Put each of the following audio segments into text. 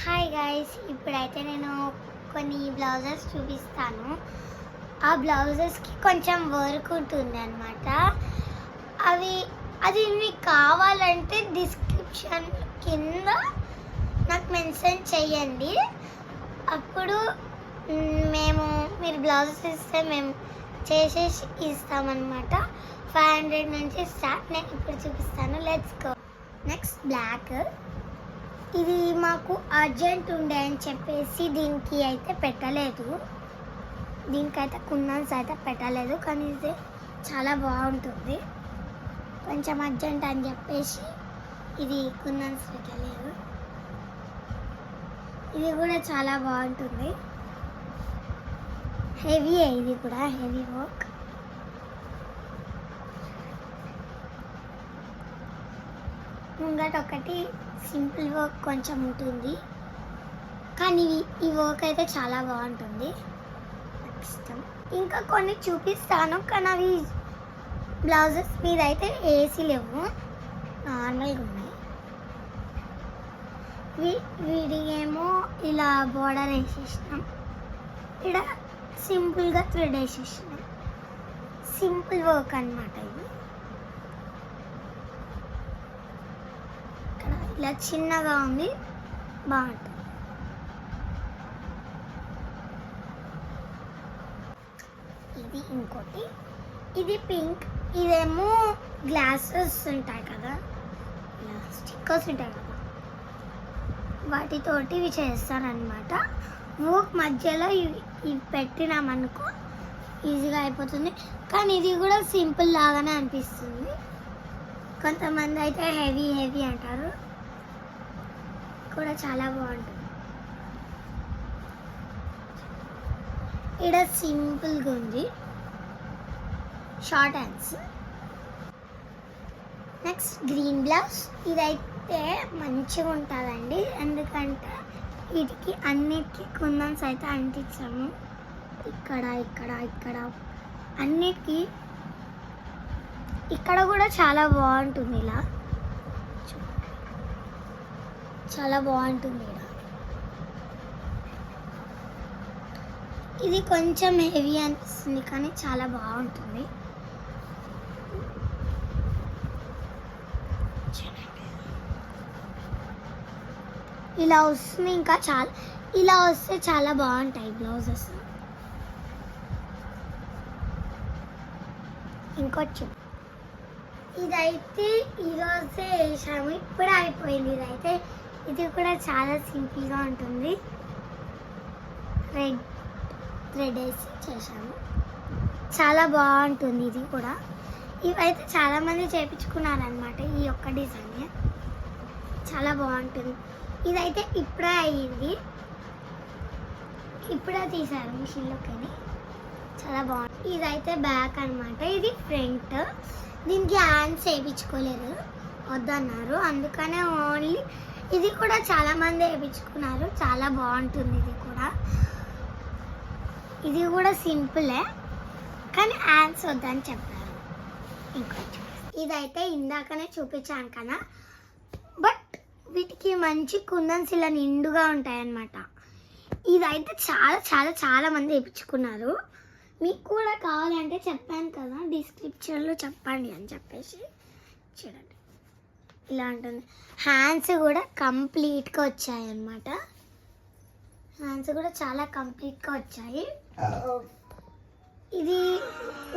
Hi guys, ఇప్పుడైతే నేను కొన్ని బ్లౌజెస్ చూపిస్తాను. ఆ బ్లౌజెస్కి కొంచెం వర్క్ ఉంటుంది అనమాట. అది మీకు కావాలంటే డిస్క్రిప్షన్ కింద నాకు మెన్షన్ చేయండి. అప్పుడు మీరు బ్లౌజెస్ ఇస్తే మేము చేసేసి ఇస్తామన్నమాట. 500 నుంచి స్టార్ట్. నేను ఇప్పుడు చూపిస్తాను. Let's go. Next block. ఇది మాకు అర్జెంట్ ఉండే అని చెప్పేసి దీనికి అయితే పెట్టలేదు. దీనికైతే కుందన్స్ అయితే పెట్టలేదు, కానీ ఇది చాలా బాగుంటుంది. కొంచెం అర్జెంట్ అని చెప్పేసి ఇది కుందన్స్ పెట్టలేదు. ఇది కూడా చాలా బాగుంటుంది. హెవీ, ఇది కూడా హెవీ వర్క్. ముంగట ఒకటి సింపుల్ వర్క్ కొంచెం ఉంటుంది, కానీ ఈ వర్క్ అయితే చాలా బాగుంటుంది. ఇష్టం. ఇంకా కొన్ని చూపిస్తాను, కానీ అవి బ్లౌజెస్ మీద అయితే ఏసీ లేవు, నార్మల్గా ఉన్నాయి. వీడికేమో ఇలా బోర్డర్ వేసేసినాం, ఇక్కడ సింపుల్గా థ్రెడ్ వేసేసినాం. సింపుల్ వర్క్ అన్నమాట. ఇది ఇలా చిన్నగా ఉంది, బాగుంటుంది. ఇది ఇంకోటి, ఇది పింక్. ఇదేమో గ్లాసెస్ ఉంటాయి కదా, స్టిక్కర్స్ ఉంటాయి కదా, వాటితోటి ఇవి చేస్తారనమాట. వర్క్ మధ్యలో ఇవి పెట్టినామనుకో ఈజీగా అయిపోతుంది, కానీ ఇది కూడా సింపుల్ లాగానే అనిపిస్తుంది. కొంతమంది అయితే హెవీ హెవీ అంటారు, కూడా చాలా బాగుంటుంది. ఇక్కడ సింపుల్గా ఉంది, short hands. Next green blouse. ఇదైతే మంచిగా ఉంటుందండి, ఎందుకంటే వీటికి అన్నిటికీ కుందన్స్ అయితే అంటించాము. ఇక్కడ ఇక్కడ ఇక్కడ అన్నిటికీ. ఇక్కడ కూడా చాలా బాగుంటుంది, ఇలా చాలా బాగుంటుంది. ఇది కొంచెం హెవీ అనిపిస్తుంది, కానీ చాలా బాగుంటుంది. ఇలా వస్తుంది, ఇంకా చాలా ఇలా వస్తే చాలా బాగుంటాయి బ్లౌజెస్. ఇంకొచ్చు ఇదైతే ఈరోజే వేసాము, ఇప్పుడే అయిపోయింది. ఇది కూడా చాలా సింపుల్గా ఉంటుంది. రెడ్ థ్రెడ్ వేసి చేసాము, చాలా బాగుంటుంది. ఇది కూడా ఇవైతే చాలామంది చేయించుకున్నారనమాట. ఈ ఒక్క డిజైన్ చాలా బాగుంటుంది. ఇదైతే ఇప్పుడే అయ్యింది, ఇప్పుడే తీసారు మిషన్లోకి, చాలా బాగుంది. ఇదైతే బ్యాక్ అనమాట, ఇది ఫ్రంట్. దీనికి హ్యాండ్స్ వేయించుకోలేదు, వద్దన్నారు, అందుకనే ఓన్లీ ఇది కూడా చాలామంది వేయించుకున్నారు. చాలా బాగుంటుంది. ఇది కూడా సింపులే, కానీ హ్యాండ్స్ వద్దని చెప్పారు. ఇంకొంచెం ఇదైతే ఇందాకనే చూపించాను కదా, బట్ వీటికి మంచి కుందన్స్ ఇలా నిండుగా ఉంటాయన్నమాట. ఇదైతే చాలా చాలా చాలా మంది వేయించుకున్నారు. మీకు కూడా కావాలంటే చెప్పాను కదా, డిస్క్రిప్షన్లో చెప్పండి అని చెప్పేసి. చూడండి, ఇలా ఉంటుంది. హ్యాండ్స్ కూడా కంప్లీట్గా వచ్చాయి అన్నమాట. హ్యాండ్స్ కూడా చాలా కంప్లీట్గా వచ్చాయి. ఇది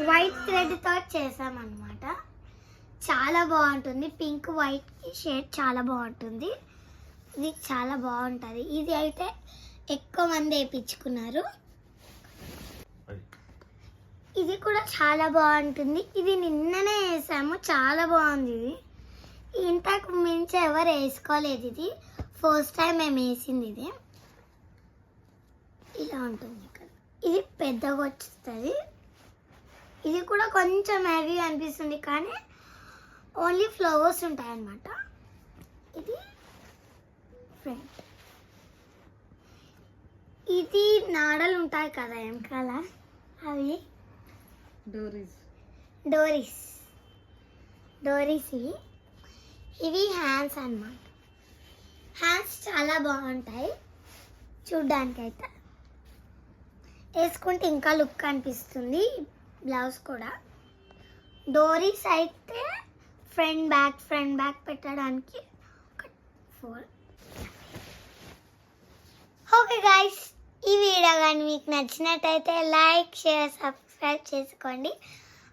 వైట్ థ్రెడ్తో చేసామన్నమాట. చాలా బాగుంటుంది. పింక్ వైట్ షేడ్ చాలా బాగుంటుంది. ఇది చాలా బాగుంటుంది. ఇది అయితే ఎక్కువ మంది వేయించుకున్నారు. ఇది కూడా చాలా బాగుంటుంది. ఇది నిన్ననే వేసాము, చాలా బాగుంది. ఇది ఇంతకు మించి ఎవరు వేసుకోలేదు. ఇది ఫస్ట్ టైం మేము వేసింది. ఇది ఇలా ఉంటుంది. ఇక్కడ ఇది పెద్దగా వస్తుంది. ఇది కూడా కొంచెం హెవీ అనిపిస్తుంది, కానీ ఓన్లీ ఫ్లవర్స్ ఉంటాయి అన్నమాట. ఇది ఫ్రంట్. ఇది నాడలు ఉంటాయి కదా వెనకాల, అవి డోరీస్ ఇవి హ్యాండ్స్ అన్నమాట. హ్యాండ్స్ చాలా బాగుంటాయి చూడ్డానికైతే. వేసుకుంటే ఇంకా లుక్ అనిపిస్తుంది. బ్లౌజ్ కూడా డోరీస్ అయితే ఫ్రంట్ బ్యాక్ పెట్టడానికి 4. ఓకే గైస్, ఈ వీడియో కానీ మీకు నచ్చినట్టయితే లైక్, షేర్, సబ్స్క్రైబ్ చేసుకోండి.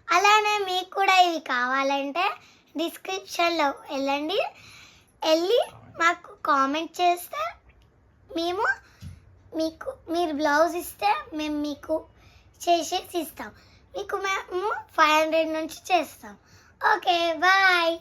అలానే మీకు కూడా ఇవి కావాలంటే డిస్క్రిప్షన్లో వెళ్ళి మాకు కామెంట్ చేస్తే మీరు బ్లౌజ్ ఇస్తే మేము మీకు చేసేసి ఇస్తాం. మీకు మేము 500 నుంచి చేస్తాం. Okay, bye.